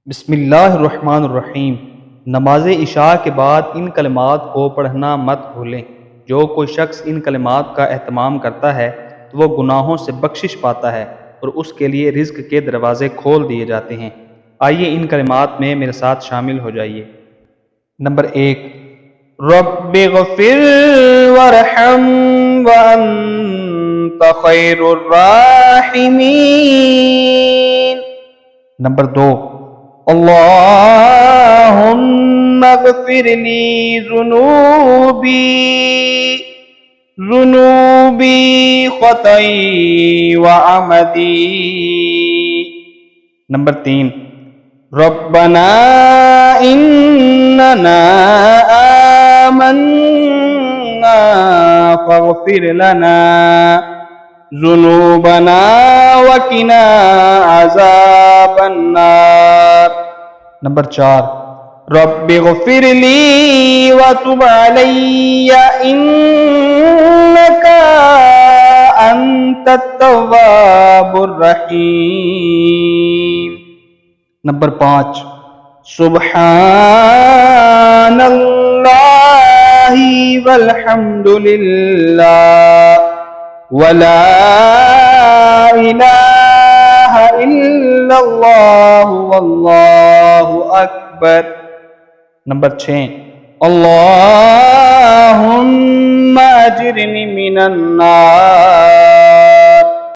بسم اللہ الرحمن الرحیم۔ نماز عشاء کے بعد ان کلمات کو پڑھنا مت بھولیں۔ جو کوئی شخص ان کلمات کا اہتمام کرتا ہے تو وہ گناہوں سے بخشش پاتا ہے اور اس کے لیے رزق کے دروازے کھول دیے جاتے ہیں۔ آئیے ان کلمات میں میرے ساتھ شامل ہو جائیے۔ نمبر 1، رب اغفر وارحم وانت خیر الراحمین۔ نمبر 2، اللہم اغفر لی ذنوبی خطئی وعمدی۔ نمبر 3، ربنا اننا آمنا فاغفر لنا ذنوبنا وقنا عذاب النار۔ نمبر 4، رب اغفر لی وتب علی انک انت التواب الرحیم۔ نمبر 5، سبحان اللہ والحمد للہ ولا الہ الا اللہ واللہ اکبر۔ نمبر 6، اللہم اجرنی من النار